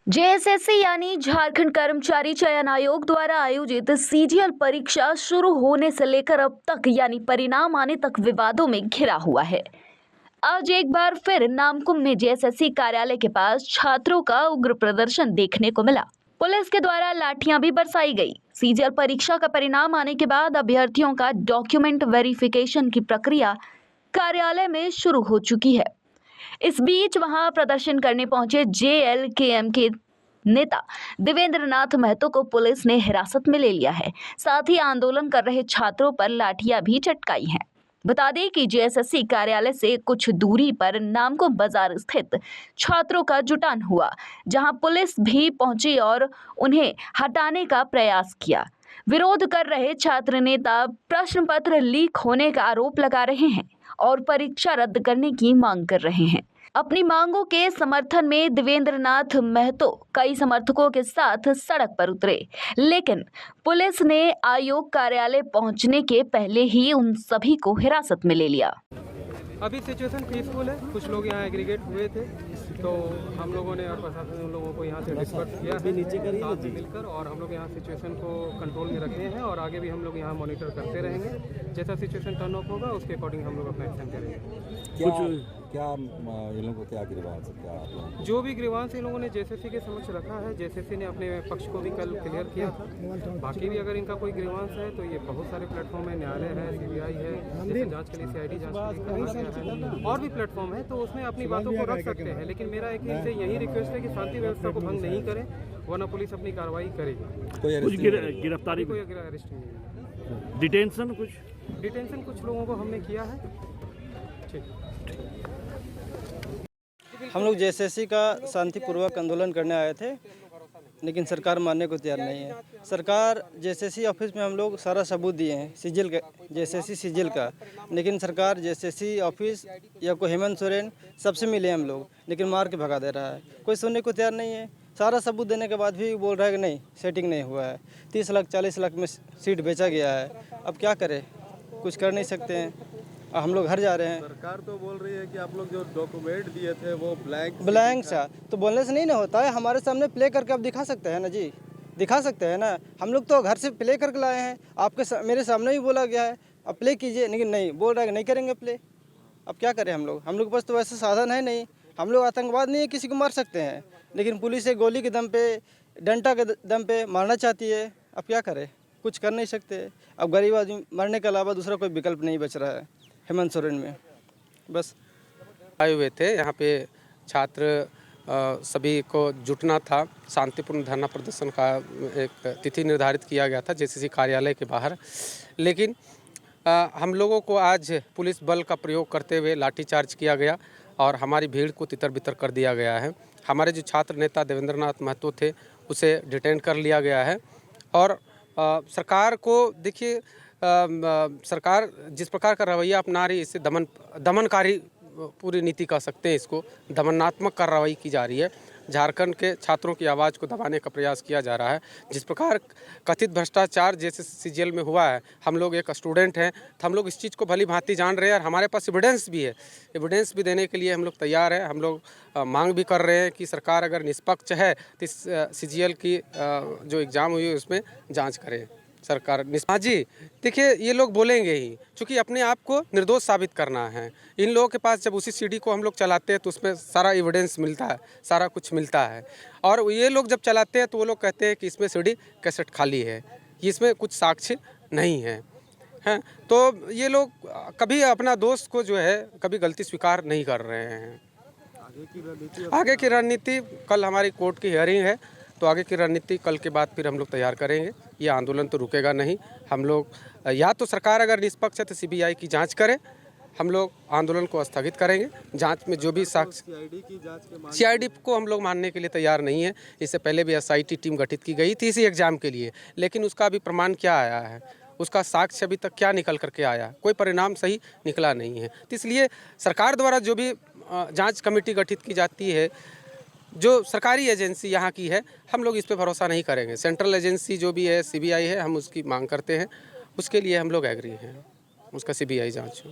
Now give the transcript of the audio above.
JSSC यानी झारखंड कर्मचारी चयन आयोग द्वारा आयोजित सीजीएल परीक्षा शुरू होने से लेकर अब तक यानी परिणाम आने तक विवादों में घिरा हुआ है। आज एक बार फिर नामकुम में जेएसएससी कार्यालय के पास छात्रों का उग्र प्रदर्शन देखने को मिला। पुलिस के द्वारा लाठियां भी बरसाई गई। सीजीएल परीक्षा का परिणाम आने के बाद अभ्यर्थियों का डॉक्यूमेंट वेरिफिकेशन की प्रक्रिया कार्यालय में शुरू हो चुकी है। इस बीच वहां प्रदर्शन करने पहुंचे जेएलकेएम के नेता देवेंद्र नाथ महतो को पुलिस ने हिरासत में ले लिया है। साथ ही आंदोलन कर रहे छात्रों पर लाठियां भी चटकाई हैं। बता दें कि जेएसएससी कार्यालय से कुछ दूरी पर नामकुम बाजार स्थित छात्रों का जुटान हुआ, जहां पुलिस भी पहुंची और उन्हें हटाने का प्रयास किया। विरोध कर रहे छात्र नेता प्रश्न पत्र लीक होने का आरोप लगा रहे हैं और परीक्षा रद्द करने की मांग कर रहे हैं। अपनी मांगों के समर्थन में देवेंद्र नाथ महतो कई समर्थकों के साथ सड़क पर उतरे, लेकिन पुलिस ने आयोग कार्यालय पहुंचने के पहले ही उन सभी को हिरासत में ले लिया। अभी सिचुएशन पीसफुल है। कुछ लोग यहाँ एग्रीगेट हुए थे, तो हम लोगों ने और प्रशासन उन लोगों को यहाँ से डिस्पर्स किया है साथ में मिलकर, और हम लोग यहाँ सिचुएशन को कंट्रोल में रखे हैं और आगे भी हम लोग यहाँ मॉनिटर करते रहेंगे। जैसा सिचुएशन टर्न ऑफ होगा उसके अकॉर्डिंग हम लोग अपना एक्शन करेंगे। क्या इन लोगों को क्या ग्रीवांस क्या जो भी ग्रीवांस इन लोगों ने जेएसएससी के समक्ष रखा है, जेएसएससी ने अपने पक्ष को भी कल क्लियर किया था। बाकी भी अगर इनका कोई ग्रीवांस है तो ये बहुत सारे प्लेटफॉर्म है, न्यायालय है, सीबीआई है, जैसे जांच के लिए सीआईडी जांच के लिए है, और भी प्लेटफॉर्म है, तो उसमें अपनी बातों को रख सकते हैं। लेकिन मेरा एक इनसे यही रिक्वेस्ट है कि शांति व्यवस्था को भंग नहीं करें, वरना पुलिस अपनी कार्रवाई करेगी। कुछ गिरफ्तारी, कोई अरेस्ट नहीं। डिटेंशन कुछ लोगों को हमने किया है। ठीक। हम लोग जेएसएससी का शांतिपूर्वक आंदोलन करने आए थे, लेकिन सरकार मानने को तैयार नहीं है। सरकार जेएसएससी ऑफिस में हम लोग सारा सबूत दिए हैं सीजीएल का, जेएसएससी सीजीएल का, लेकिन सरकार जेएसएससी ऑफिस या कोई हेमंत सोरेन सबसे मिले हम लोग, लेकिन मार के भगा दे रहा है। कोई सुनने को तैयार नहीं है। सारा सबूत देने के बाद भी बोल रहा है कि नहीं, सेटिंग नहीं हुआ है। 30 लाख 40 लाख में सीट बेचा गया है। अब क्या करें, कुछ कर नहीं सकते हैं। हम लोग घर जा रहे हैं। सरकार तो बोल रही है कि आप लोग जो डॉक्यूमेंट दिए थे वो ब्लैंक सा, तो बोलने से नहीं ना होता है। हमारे सामने प्ले करके आप दिखा सकते हैं ना जी, दिखा सकते हैं ना। हम लोग तो घर से प्ले करके लाए हैं, आपके मेरे सामने भी बोला गया है अब प्ले कीजिए, लेकिन नहीं, बोल रहा है कि नहीं करेंगे प्ले। अब क्या करें हम लोग के पास तो वैसे साधन है नहीं। हम लोग आतंकवाद नहीं है, किसी को मार सकते हैं, लेकिन पुलिस एक गोली के दम पे, डंडा के दम पे मारना चाहती है। अब क्या करें, कुछ कर नहीं सकते। अब गरीब आदमी मरने के अलावा दूसरा कोई विकल्प नहीं बच रहा है हेमंत सोरेन में। बस आए हुए थे यहाँ पे छात्र, सभी को जुटना था। शांतिपूर्ण धरना प्रदर्शन का एक तिथि निर्धारित किया गया था जेएसएससी कार्यालय के बाहर, लेकिन हम लोगों को आज पुलिस बल का प्रयोग करते हुए लाठीचार्ज किया गया और हमारी भीड़ को तितर बितर कर दिया गया है। हमारे जो छात्र नेता देवेंद्र नाथ महतो थे उसे डिटेन कर लिया गया है। और सरकार को देखिए, सरकार जिस प्रकार का रवैया अपना रही है, इससे दमनकारी पूरी नीति कह सकते हैं, इसको दमनात्मक कार्रवाई की जा रही है। झारखंड के छात्रों की आवाज़ को दबाने का प्रयास किया जा रहा है। जिस प्रकार कथित भ्रष्टाचार जैसे सीजीएल में हुआ है, हम लोग एक स्टूडेंट हैं तो हम लोग इस चीज़ को भली भांति जान रहे हैं और हमारे पास एविडेंस भी है। एविडेंस भी देने के लिए हम लोग तैयार हैं। हम लोग मांग भी कर रहे हैं कि सरकार अगर निष्पक्ष है तो इस सीजीएल की जो एग्ज़ाम हुई है उसमें जाँच करे सरकार। हाँ जी, देखिए ये लोग बोलेंगे ही, क्योंकि अपने आप को निर्दोष साबित करना है। इन लोगों के पास जब उसी सीडी को हम लोग चलाते हैं तो उसमें सारा एविडेंस मिलता है, सारा कुछ मिलता है। और ये लोग जब चलाते हैं तो वो लोग कहते हैं कि इसमें सीडी कैसेट खाली है, इसमें कुछ साक्ष्य नहीं है, हैं। तो ये लोग कभी अपना दोस्त को जो है कभी गलती स्वीकार नहीं कर रहे हैं। आगे की रणनीति कल हमारी कोर्ट की हियरिंग है, तो आगे की रणनीति कल के बाद फिर हम लोग तैयार करेंगे। ये आंदोलन तो रुकेगा नहीं। हम लोग या तो सरकार अगर निष्पक्ष है तो सीबीआई की जांच करे, हम लोग आंदोलन को स्थगित करेंगे। जांच में जो भी साक्ष्य, सीआईडी को हम लोग मानने के लिए तैयार नहीं है। इससे पहले भी एसआईटी टीम गठित की गई थी इसी एग्जाम के लिए, लेकिन उसका अभी प्रमाण क्या आया है, उसका साक्ष्य अभी तक क्या निकल करके आया, कोई परिणाम सही निकला नहीं है। तो इसलिए सरकार द्वारा जो भी जाँच कमेटी गठित की जाती है, जो सरकारी एजेंसी यहाँ की है, हम लोग इस पे भरोसा नहीं करेंगे। सेंट्रल एजेंसी जो भी है, सीबीआई है, हम उसकी मांग करते हैं, उसके लिए हम लोग एग्री हैं, उसका सीबीआई जांच हो।